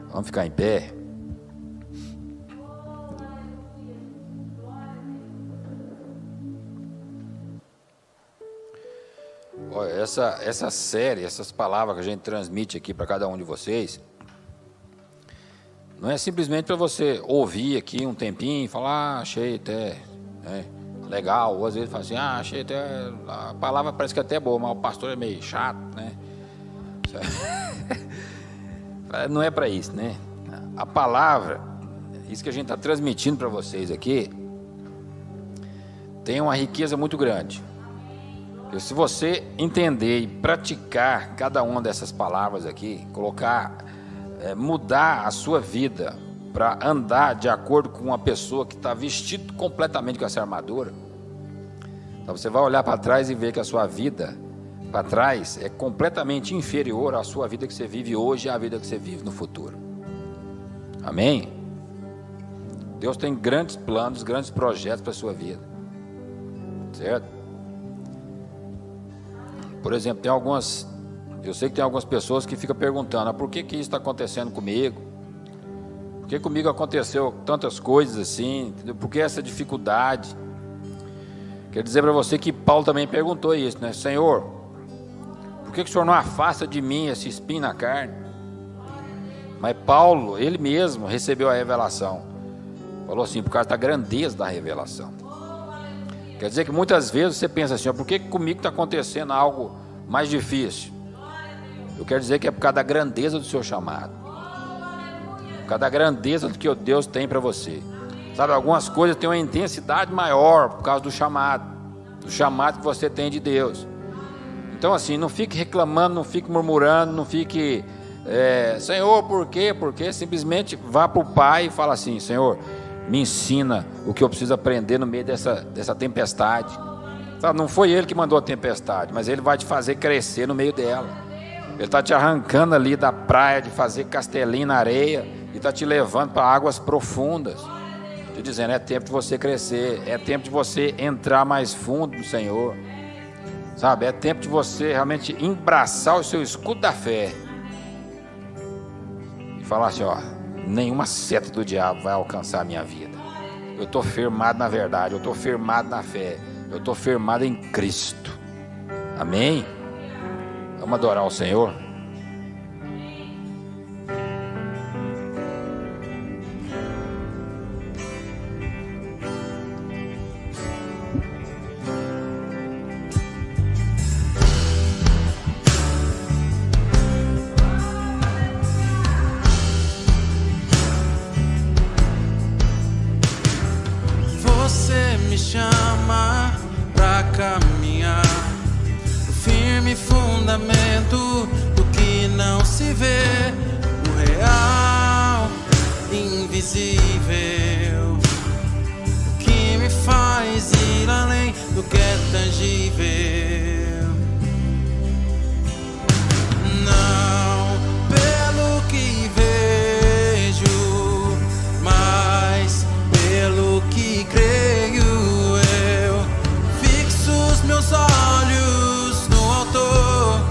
Vamos ficar em pé. Olha, essa série, essas palavras que a gente transmite aqui para cada um de vocês, não é simplesmente para você ouvir aqui um tempinho e falar, achei até, né, legal. Ou às vezes fala assim, achei até, a palavra parece que é até boa, mas o pastor é meio chato, né? Não é para isso, né? A palavra, isso que a gente está transmitindo para vocês aqui, tem uma riqueza muito grande. Porque se você entender e praticar cada uma dessas palavras aqui, mudar a sua vida para andar de acordo com uma pessoa que está vestido completamente com essa armadura, então você vai olhar para trás e ver que a sua vida para trás é completamente inferior à sua vida que você vive hoje e à vida que você vive no futuro. Amém? Deus tem grandes planos, grandes projetos para a sua vida, certo? Por exemplo, eu sei que tem algumas pessoas que ficam perguntando, por que isso está acontecendo comigo? Por que comigo aconteceu tantas coisas assim? Entendeu? Por que essa dificuldade? Quero dizer para você que Paulo também perguntou isso, né? Senhor, por que o Senhor não afasta de mim esse espinho na carne? Mas Paulo, ele mesmo recebeu a revelação. Falou assim, por causa da grandeza da revelação. Quer dizer que muitas vezes você pensa assim, por que comigo está acontecendo algo mais difícil? Eu quero dizer que é por causa da grandeza do seu chamado, por causa da grandeza do que Deus tem para você. Sabe, algumas coisas têm uma intensidade maior por causa do chamado que você tem de Deus. Então assim, não fique reclamando, não fique murmurando, não fique, Senhor, por quê? Porque simplesmente vá para o Pai e fala assim, Senhor, me ensina o que eu preciso aprender no meio dessa tempestade. Sabe, não foi Ele que mandou a tempestade, mas Ele vai te fazer crescer no meio dela. Ele está te arrancando ali da praia, de fazer castelinho na areia, e está te levando para águas profundas, te dizendo, é tempo de você crescer, é tempo de você entrar mais fundo no Senhor, sabe, é tempo de você realmente embraçar o seu escudo da fé, e falar assim, nenhuma seta do diabo vai alcançar a minha vida, eu estou firmado na verdade, eu estou firmado na fé, eu estou firmado em Cristo. Amém? Vamos adorar o Senhor. pra caminhar no firme fundamento do que não se vê, o real, invisível, o que me faz ir além do que é tangível. Não pelo que vejo, mas pelo que creio. Eu fixo os meus olhos no autor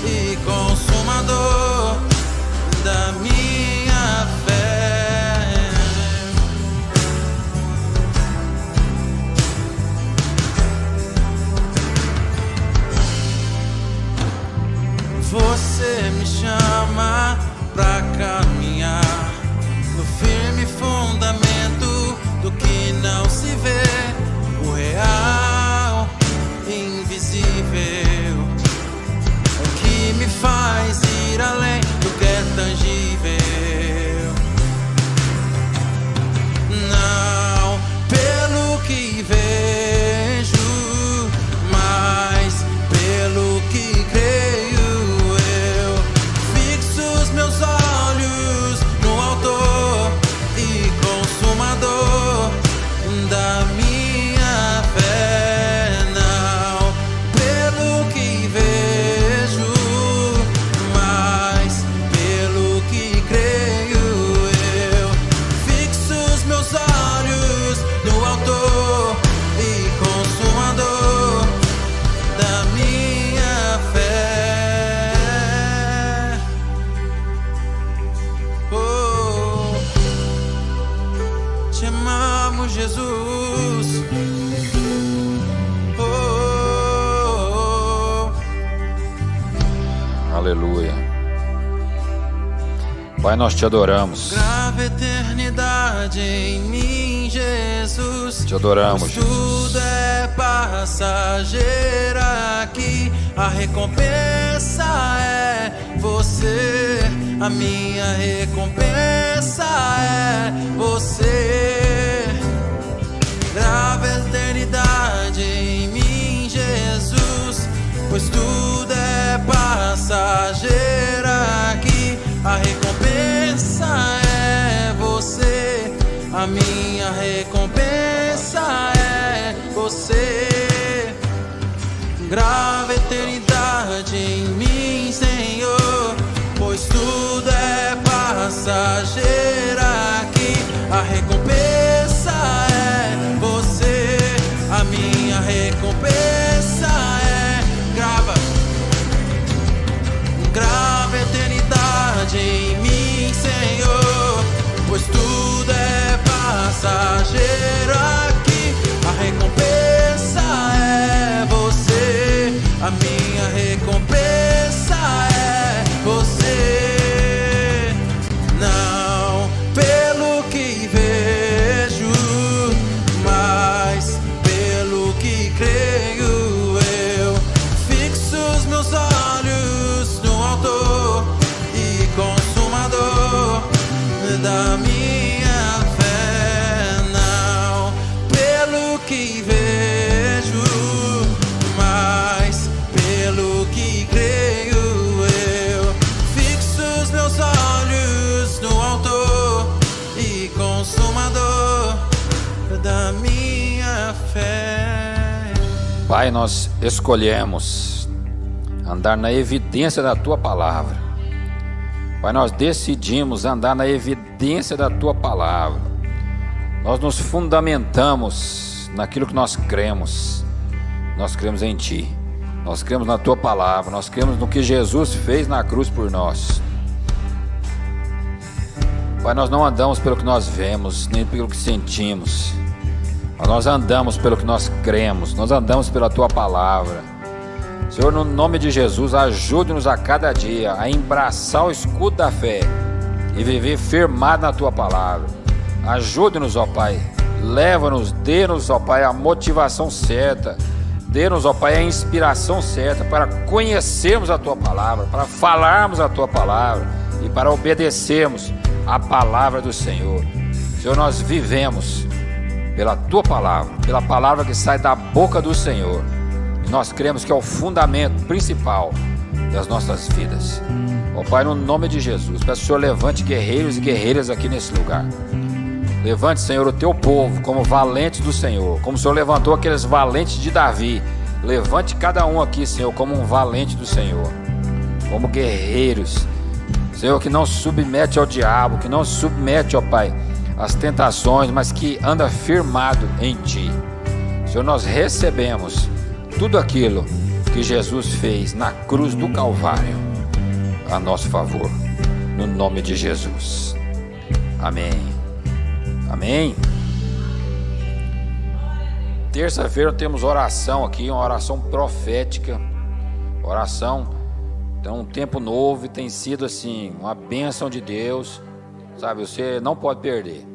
e consumador da minha fé. Você me chama pra caminhar no firme fundamento do que não se vê, o real, invisível, o que me faz ir além do que é tangível. Não pelo que vejo, mas pelo que creio. Eu fixo os meus olhos no autor e consumador da minha fé. Não pelo que vejo, mas pelo que creio. Eu fixo os meus olhos no autor e consumador da minha fé. Oh, te amamos, Jesus. Oh, Aleluia. Pai, nós te adoramos. grava eternidade em mim, Jesus. Te adoramos, Pois Jesus. tudo é passageiro aqui. A recompensa é você. A minha recompensa é você. Grava eternidade em mim, Jesus. Pois tudo é passageiro aqui. A recompensa é você. A minha recompensa é você. Grava eternidade em mim, Senhor. Pois tudo é passageiro aqui. A recompensa é você. A minha recompensa é. Grava eternidade em mim, Senhor. Pois tudo é passageiro aqui. A recompensa é você. A minha recompensa é você. Não pelo que vejo, mas pelo que creio. Eu fixo os meus olhos no autor e consumador da minha fé. Não pelo que vejo, mas pelo que creio. Eu fixo os meus olhos no autor e consumador da minha fé. Pai, nós escolhemos andar na evidência da Tua Palavra. Pai, nós decidimos andar na evidência da Tua Palavra. Nós nos fundamentamos naquilo que nós cremos. Nós cremos em Ti. Nós cremos na Tua Palavra. Nós cremos no que Jesus fez na cruz por nós. Pai, nós não andamos pelo que nós vemos, nem pelo que sentimos. Mas nós andamos pelo que nós cremos. Nós andamos pela Tua Palavra. Senhor, no nome de Jesus, ajude-nos a cada dia a embraçar o escudo da fé e viver firmado na Tua Palavra. Ajude-nos, ó Pai. Leva-nos, dê-nos, ó Pai, a motivação certa. Dê-nos, ó Pai, a inspiração certa para conhecermos a Tua Palavra, para falarmos a Tua Palavra e para obedecermos a Palavra do Senhor. Senhor, nós vivemos pela Tua Palavra, pela Palavra que sai da boca do Senhor. E nós cremos que é o fundamento principal das nossas vidas. Ó Pai, no nome de Jesus, peço que o Senhor levante guerreiros e guerreiras aqui nesse lugar. Levante, Senhor, o teu povo como valentes do Senhor, como o Senhor levantou aqueles valentes de Davi. Levante cada um aqui, Senhor, como um valente do Senhor, como guerreiros, Senhor, que não se submete ao diabo, que não se submete, ó Pai, às tentações, mas que anda firmado em Ti. Senhor, nós recebemos tudo aquilo que Jesus fez na cruz do Calvário a nosso favor, no nome de Jesus. Amém. Amém. Terça-feira temos oração aqui, uma oração profética, oração, então um tempo novo, e tem sido assim, uma bênção de Deus, sabe, você não pode perder.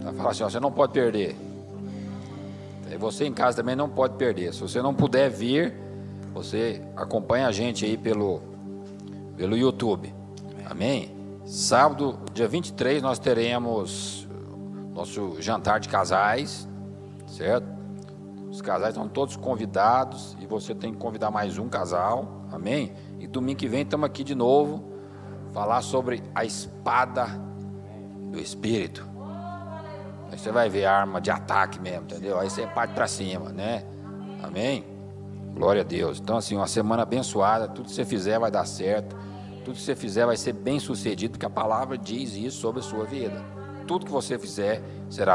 Vai falar assim, ó, você não pode perder. E você em casa também não pode perder. Se você não puder vir, você acompanha a gente aí pelo YouTube. Amém? Sábado, dia 23, nós teremos nosso jantar de casais, certo? Os casais estão todos convidados e você tem que convidar mais um casal, amém? E domingo que vem estamos aqui de novo, falar sobre a espada do Espírito. Aí você vai ver a arma de ataque mesmo, entendeu? Aí você parte para cima, né? Amém? Glória a Deus. Então assim, uma semana abençoada, tudo que você fizer vai dar certo, tudo que você fizer vai ser bem sucedido, porque a palavra diz isso sobre a sua vida. Tudo que você fizer será